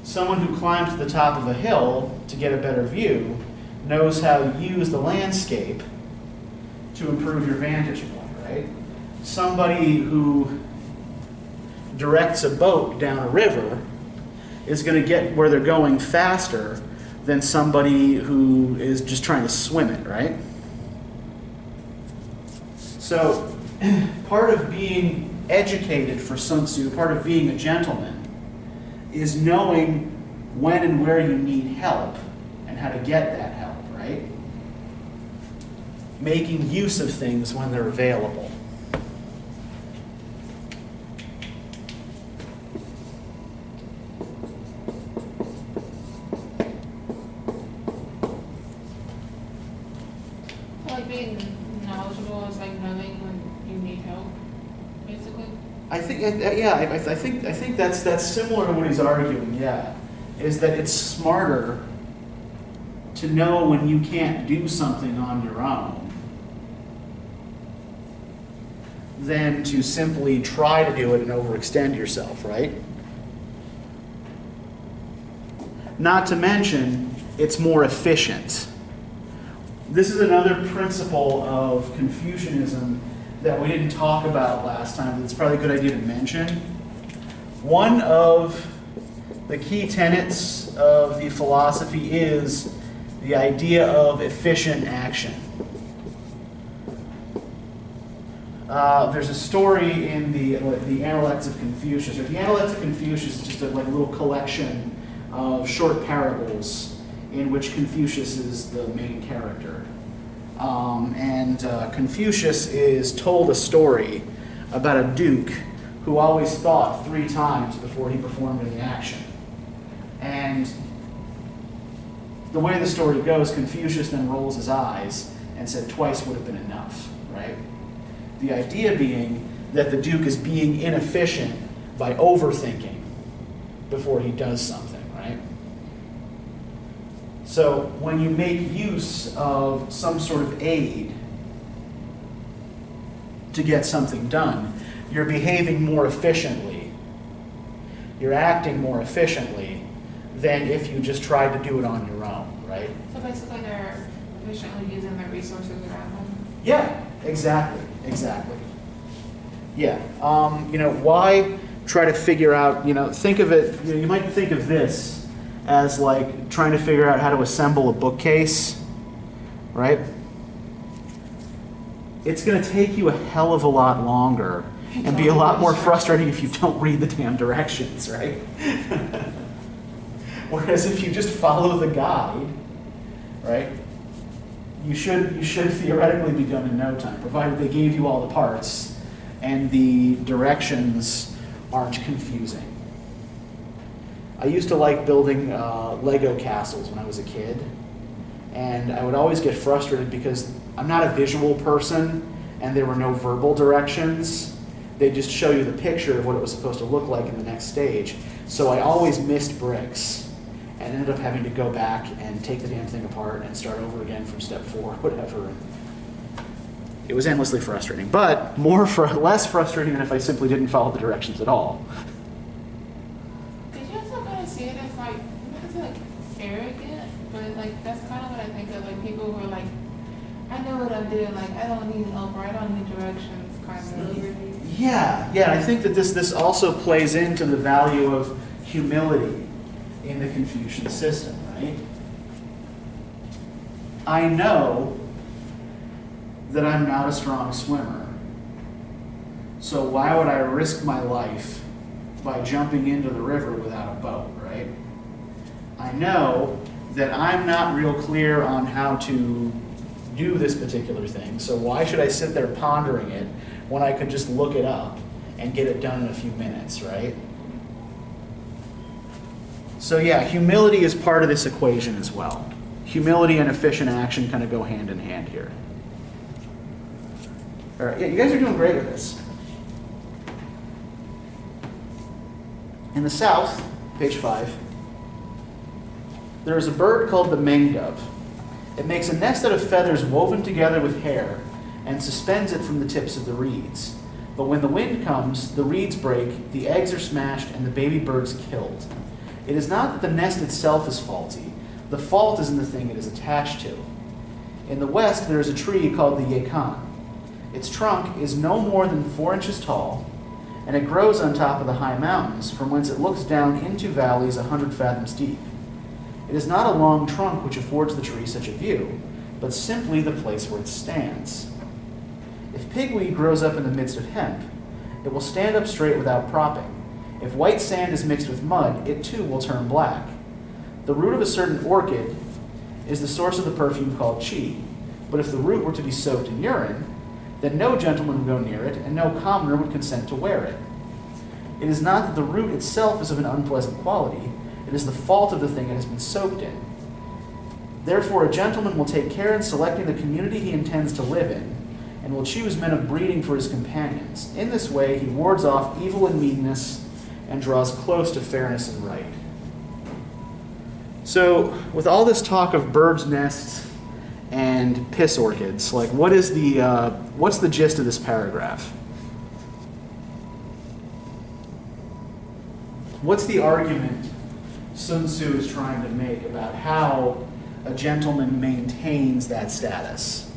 Speaker 1: Someone who climbs to the top of a hill to get a better view knows how to use the landscape to improve your vantage point, right? Somebody who directs a boat down a river is going to get where they're going faster than somebody who is just trying to swim it, right? So part of being educated for Sun Tzu, part of being a gentleman, is knowing when and where you need help and how to get that help, right? Making use of things when they're available.
Speaker 3: Like being knowledgeable is like knowing when you need help, basically.
Speaker 1: I think that's similar to what he's arguing. Yeah, is that it's smarter to know when you can't do something on your own than to simply try to do it and overextend yourself, right? Not to mention, it's more efficient. This is another principle of Confucianism that we didn't talk about last time. It's probably a good idea to mention. One of the key tenets of the philosophy is the idea of efficient action. There's a story in the Analects of Confucius. The Analects of Confucius is just a little collection of short parables in which Confucius is the main character. Confucius is told a story about a duke who always thought 3 times before he performed any action. And the way the story goes, Confucius then rolls his eyes and said twice would have been enough, right? The idea being that the duke is being inefficient by overthinking before he does something, right? So when you make use of some sort of aid to get something done, you're behaving more efficiently. You're acting more efficiently than if you just tried to do it on your own, right?
Speaker 3: So basically they're efficiently using their resources around them.
Speaker 1: Yeah, exactly. Yeah. Why try to figure out, think of it, you might think of this as like trying to figure out how to assemble a bookcase, right? It's going to take you a hell of a lot longer and be a lot more frustrating if you don't read the damn directions, right? Whereas if you just follow the guide, right, you should theoretically be done in no time, provided they gave you all the parts and the directions aren't confusing. I used to like building Lego castles when I was a kid, and I would always get frustrated because I'm not a visual person and there were no verbal directions. They just show you the picture of what it was supposed to look like in the next stage. So I always missed bricks and ended up having to go back and take the damn thing apart and start over again from step 4, whatever. It was endlessly frustrating, but less frustrating than if I simply didn't follow the directions at all.
Speaker 3: Did you also kind of see it as like, arrogant? But like that's kind of what I think of, like people who are like, I know what I'm doing, like I don't need help or I don't need directions, kind of.
Speaker 1: Yeah. I think that this also plays into the value of humility in the Confucian system, right? I know that I'm not a strong swimmer, so why would I risk my life by jumping into the river without a boat, right? I know that I'm not real clear on how to do this particular thing, so why should I sit there pondering it when I could just look it up and get it done in a few minutes, right? So yeah, humility is part of this equation as well. Humility and efficient action kind of go hand in hand here. All right, yeah, you guys are doing great with this. In the south, page 5, there is a bird called the mangdove. It makes a nest out of feathers woven together with hair and suspends it from the tips of the reeds. But when the wind comes, the reeds break, the eggs are smashed, and the baby bird's killed. It is not that the nest itself is faulty. The fault is in the thing it is attached to. In the west, there is a tree called the yakan. Its trunk is no more than 4 inches tall, and it grows on top of the high mountains, from whence it looks down into valleys 100 fathoms deep. It is not a long trunk which affords the tree such a view, but simply the place where it stands. If pigweed grows up in the midst of hemp, it will stand up straight without propping. If white sand is mixed with mud, it too will turn black. The root of a certain orchid is the source of the perfume called chi, but if the root were to be soaked in urine, then no gentleman would go near it, and no commoner would consent to wear it. It is not that the root itself is of an unpleasant quality, it is the fault of the thing it has been soaked in. Therefore, a gentleman will take care in selecting the community he intends to live in, and will choose men of breeding for his companions. In this way, he wards off evil and meanness, and draws close to fairness and right. So, with all this talk of birds' nests and piss orchids, like, what's the gist of this paragraph? What's the argument Sun Tzu is trying to make about how a gentleman maintains that status?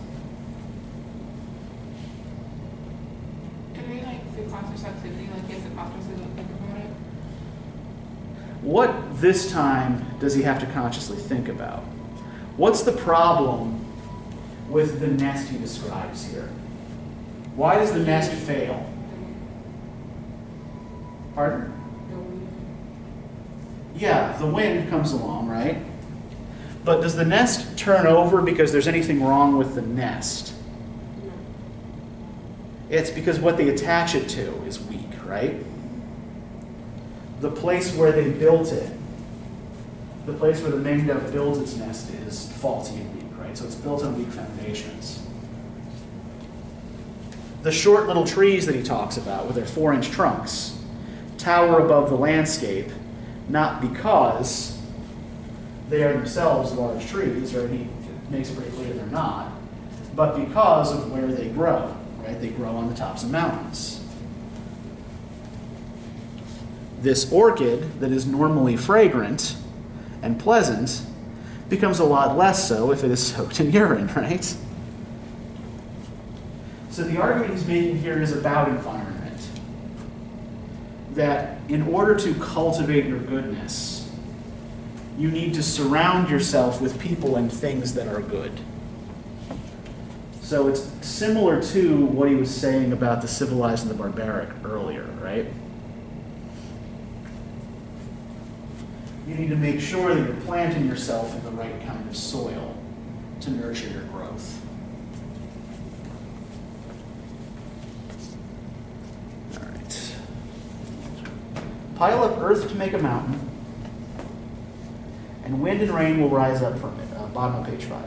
Speaker 3: Can we through conscious activity, he has to consciously think about it?
Speaker 1: What this time does he have to consciously think about? What's the problem with the nest he describes here? Why does the nest fail? Pardon? Yeah, the wind comes along, right? But does the nest turn over because there's anything wrong with the nest? It's because what they attach it to is weak, right? The place where they built it, the place where the mangdove builds its nest is faulty and weak, right? So it's built on weak foundations. The short little trees that he talks about with their 4-inch trunks tower above the landscape, not because they are themselves large trees, right? He makes it pretty clear they're not, but because of where they grow, right? They grow on the tops of mountains. This orchid that is normally fragrant and pleasant becomes a lot less so if it is soaked in urine, right? So the argument he's making here is about environment. That in order to cultivate your goodness, you need to surround yourself with people and things that are good. So it's similar to what he was saying about the civilized and the barbaric earlier, right? You need to make sure that you're planting yourself in the right kind of soil to nurture your growth. All right. Pile up earth to make a mountain, and wind and rain will rise up from it. Bottom of page 5.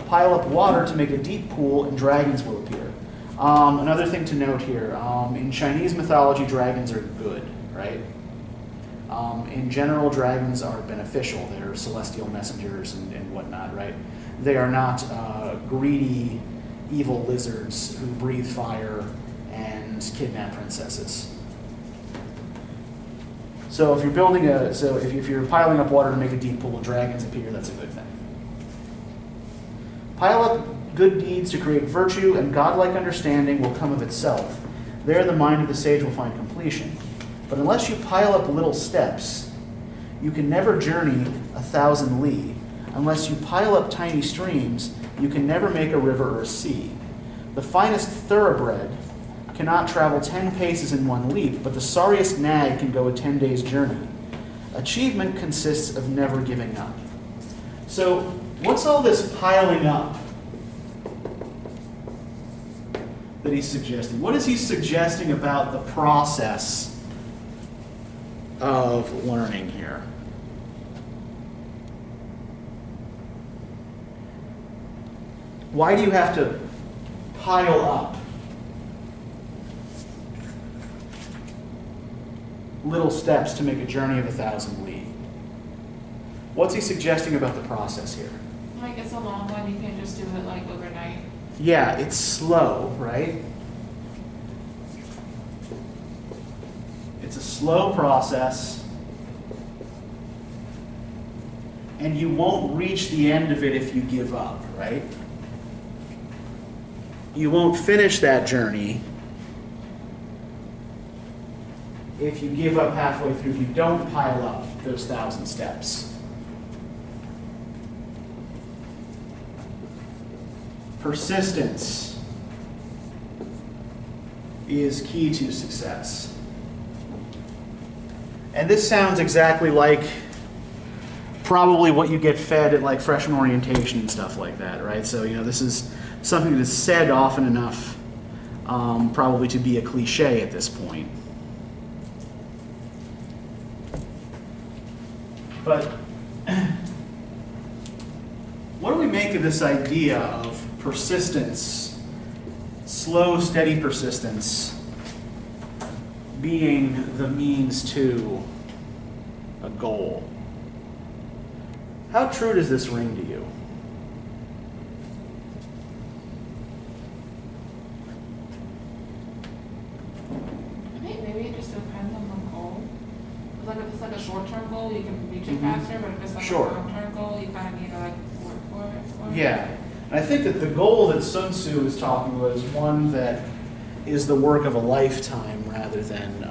Speaker 1: Pile up water to make a deep pool, and dragons will appear. Another thing to note here, in Chinese mythology, dragons are good, right? In general, dragons are beneficial. They're celestial messengers and whatnot, right? They are not greedy, evil lizards who breathe fire and kidnap princesses. So if you're if you're piling up water to make a deep pool of dragons appear, that's a good thing. Pile up good deeds to create virtue, and godlike understanding will come of itself. There the mind of the sage will find completion. But unless you pile up little steps, you can never journey 1,000 li. Unless you pile up tiny streams, you can never make a river or a sea. The finest thoroughbred cannot travel 10 paces in one leap, but the sorriest nag can go a 10 days' journey. Achievement consists of never giving up. So what's all this piling up that he's suggesting? What is he suggesting about the process of learning here? Why do you have to pile up little steps to make a journey of 1,000 li? What's he suggesting about the process here?
Speaker 3: Like, it's a long one, you can't just do it like overnight.
Speaker 1: Yeah, it's slow, right? It's a slow process, and you won't reach the end of it if you give up, right? You won't finish that journey if you give up halfway through, if you don't pile up those 1,000 steps. Persistence is key to success. And this sounds exactly like probably what you get fed at like freshman orientation and stuff like that, right? So, this is something that is said often enough probably to be a cliche at this point. But what do we make of this idea of persistence, slow, steady persistence, being the means to a goal? How true does this ring to you?
Speaker 3: I think maybe it just depends on the goal. Like if it's like a short-term goal, you can reach it faster, but if it's like
Speaker 1: Sure.
Speaker 3: a long-term goal, you kind of need to like work for it.
Speaker 1: Yeah. And I think that the goal that Sun Tzu is talking about is one that is the work of a lifetime rather than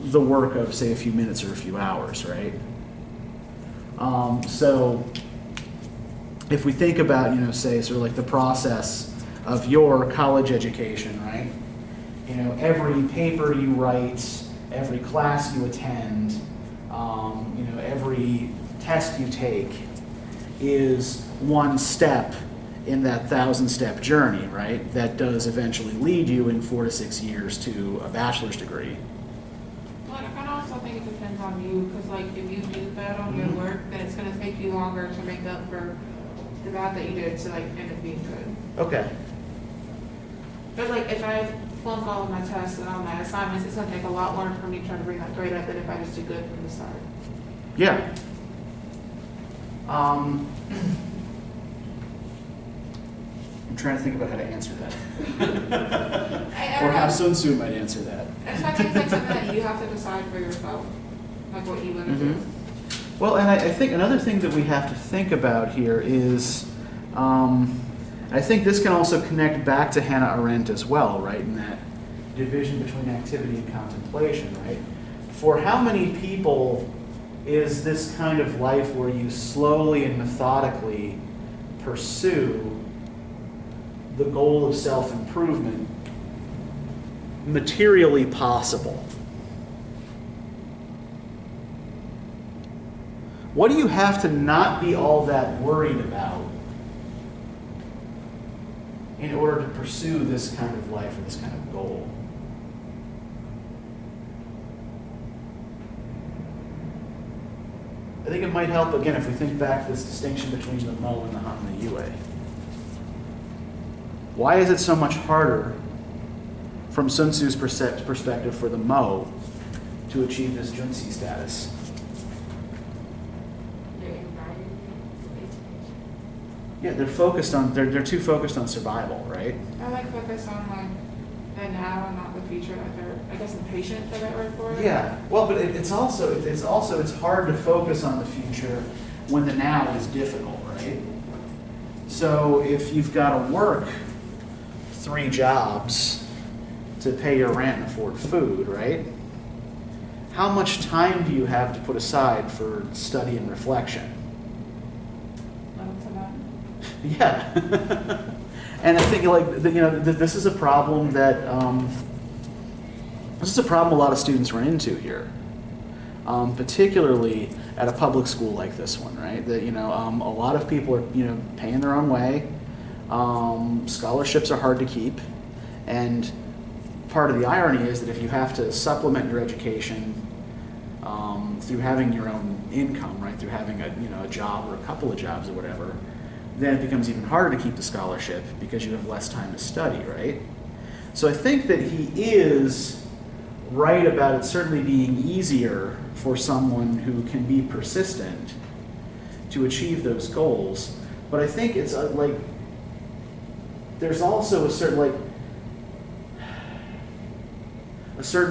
Speaker 1: the work of, say, a few minutes or a few hours, right? So if we think about, say, sort of like the process of your college education, right? Every paper you write, every class you attend, every test you take is one step in that 1,000-step journey, right? That does eventually lead you in 4 to 6 years to a bachelor's degree.
Speaker 3: But I kind of also think it depends on you, because like if you do bad on your work, then it's going to take you longer to make up for the bad that you did to like end up being good.
Speaker 1: Okay.
Speaker 3: But like if I flunk all of my tests and all my assignments, it's going to take a lot longer for me to try to bring that grade up than if I just did good from the start.
Speaker 1: Yeah. I'm trying to think about how to answer that. Or how Sun Tzu might answer that.
Speaker 3: I think it's like something that you have to decide for yourself, like what you want to do.
Speaker 1: Well, and I think another thing that we have to think about here is, I think this can also connect back to Hannah Arendt as well, right? In that division between activity and contemplation, right? For how many people is this kind of life where you slowly and methodically pursue the goal of self-improvement materially possible? What do you have to not be all that worried about in order to pursue this kind of life or this kind of goal? I think it might help, again, if we think back to this distinction between the Mo and the Han and the Yue. Why is it so much harder from Sun Tzu's perspective for the Mo to achieve this Junsi status? Yeah, they're focused on, they're too focused on survival, right?
Speaker 3: I like focus on like the now and not the future. Like they're, I guess, impatient for that word for it.
Speaker 1: Yeah, well, but it's hard to focus on the future when the now is difficult, right? So if you've got to work 3 jobs to pay your rent and afford food, right? How much time do you have to put aside for study and reflection? Yeah. And I think this is a problem that a lot of students run into here, particularly at a public school like this one, right? That, a lot of people are, paying their own way. Scholarships are hard to keep, and part of the irony is that if you have to supplement your education through having your own income, right, through having a job or a couple of jobs or whatever, then it becomes even harder to keep the scholarship because you have less time to study, right? So I think that he is right about it certainly being easier for someone who can be persistent to achieve those goals. But I think it's there's also a certain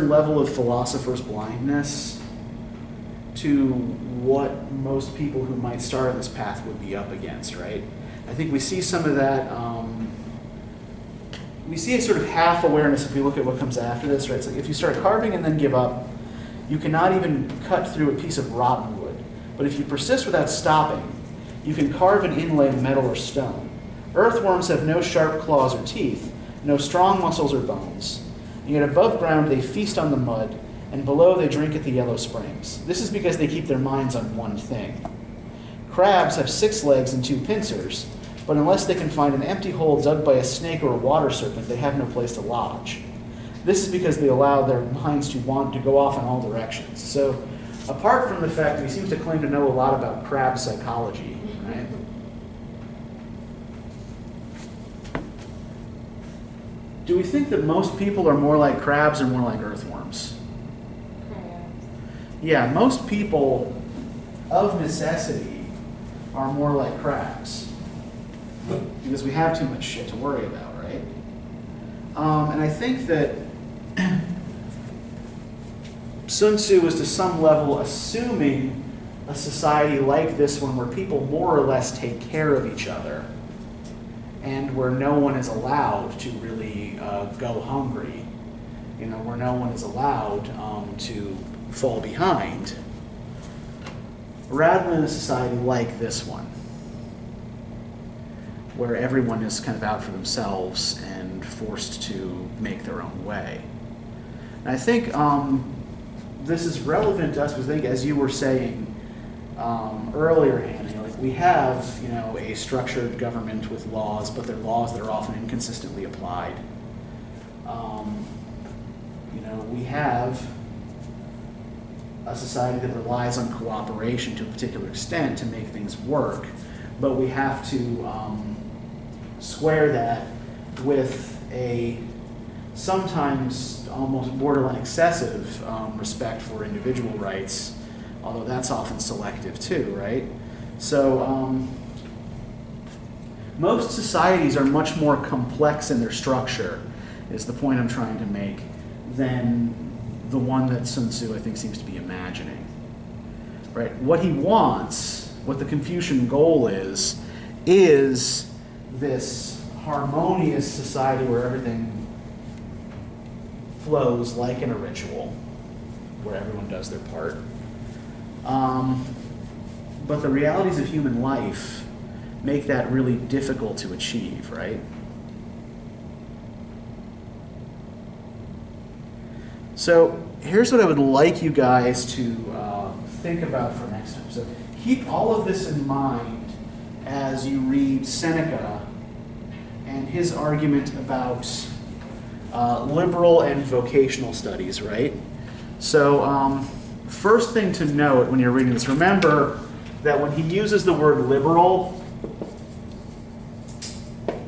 Speaker 1: level of philosopher's blindness to what most people who might start on this path would be up against, right? I think we see some of that, we see a sort of half awareness if we look at what comes after this, right? It's like if you start carving and then give up, you cannot even cut through a piece of rotten wood. But if you persist without stopping, you can carve an inlay of metal or stone. Earthworms have no sharp claws or teeth, no strong muscles or bones. And yet above ground they feast on the mud, and below they drink at the yellow springs. This is because they keep their minds on one thing. Crabs have 6 legs and 2 pincers, but unless they can find an empty hole dug by a snake or a water serpent, they have no place to lodge. This is because they allow their minds to want to go off in all directions. So, apart from the fact that he seems to claim to know a lot about crab psychology, right? Do we think that most people are more like crabs or more like earthworms? Yeah, most people of necessity are more like crabs because we have too much shit to worry about, right? And I think that Sun Tzu was to some level assuming a society like this one where people more or less take care of each other and where no one is allowed to really go hungry, where no one is allowed to fall behind, rather than a society like this one, where everyone is kind of out for themselves and forced to make their own way. And I think this is relevant to us because I think, as you were saying earlier, Hannah, we have a structured government with laws, but they're laws that are often inconsistently applied. We have a society that relies on cooperation to a particular extent to make things work, but we have to square that with a sometimes almost borderline excessive respect for individual rights, although that's often selective too, right? So most societies are much more complex in their structure, is the point I'm trying to make, than the one that Sun Tzu, I think, seems to be imagining. Right? What he wants, what the Confucian goal is this harmonious society where everything flows like in a ritual, where everyone does their part. But the realities of human life make that really difficult to achieve, right? So here's what I would like you guys to think about for next time. So keep all of this in mind as you read Seneca and his argument about liberal and vocational studies, right? So first thing to note when you're reading this, remember that when he uses the word liberal,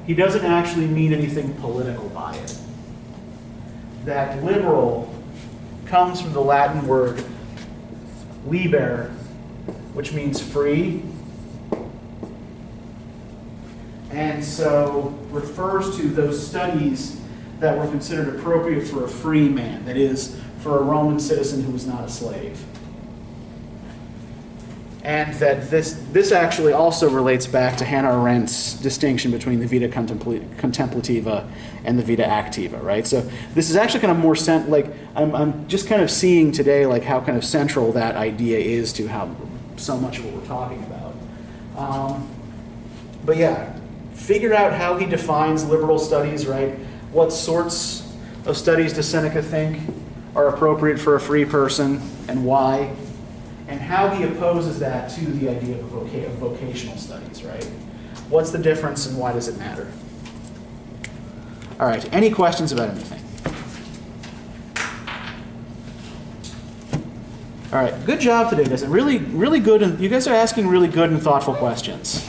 Speaker 1: he doesn't actually mean anything political by it. That liberal comes from the Latin word liber, which means free, and so refers to those studies that were considered appropriate for a free man, that is, for a Roman citizen who was not a slave. And that this actually also relates back to Hannah Arendt's distinction between the vita contemplativa and the vita activa, right? So this is actually kind of more I'm just kind of seeing today like how kind of central that idea is to how so much of what we're talking about. But yeah, figure out how he defines liberal studies, right? What sorts of studies does Seneca think are appropriate for a free person and why? and how he opposes that to the idea of vocational studies, right? What's the difference and why does it matter? All right, any questions about anything? All right, good job today, guys. Really, really good, and you guys are asking really good and thoughtful questions.